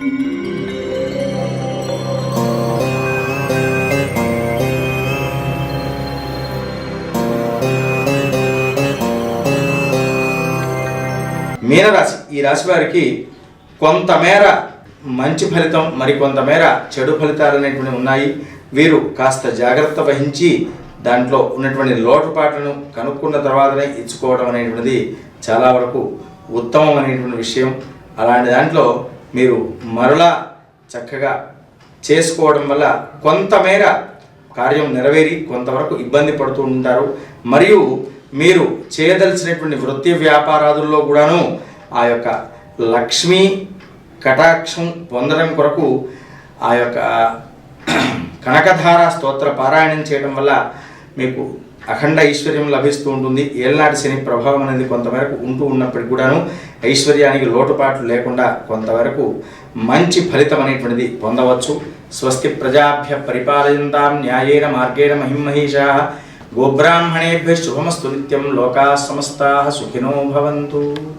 మీనరాశి, ఈ రాశి వారికి కొంతమేర మంచి ఫలితం, మరి కొంతమేర చెడు ఫలితాలు అనేటువంటివి ఉన్నాయి. వీరు కాస్త జాగ్రత్త వహించి దాంట్లో ఉన్నటువంటి లోటుపాట్లను కనుక్కున్న తర్వాతనే ఇచ్చుకోవడం అనేటువంటిది చాలా వరకు ఉత్తమం అనేటువంటి విషయం. అలాంటి దాంట్లో మీరు మరలా చక్కగా చేసుకోవడం వల్ల కొంతమేర కార్యం నెరవేరి కొంతవరకు ఇబ్బంది పడుతూ ఉంటారు. మరియు మీరు చేయదలిచినటువంటి వృత్తి వ్యాపారాదుల్లో కూడాను ఆ యొక్క లక్ష్మీ కటాక్షం పొందడం కొరకు ఆ యొక్క కనకధార స్తోత్ర పారాయణం చేయడం వల్ల మీకు అఖండ ఐశ్వర్యం లభిస్తూ ఉంటుంది. ఏళ్ళనాటి శని ప్రభావం అనేది కొంతవరకు ఉంటూ ఉన్నప్పటికీ కూడాను ఐశ్వర్యానికి లోటుపాట్లు లేకుండా కొంతవరకు మంచి ఫలితం అనేటువంటిది పొందవచ్చు. స్వస్తి ప్రజాభ్య పరిపాలయంతాం న్యాయేన మార్గేణ మహిమహేషాః గోబ్రాహ్మణేభ్యః శుభమస్తు నిత్యం. లోకాః సమస్తాః సుఖినో భవంతు.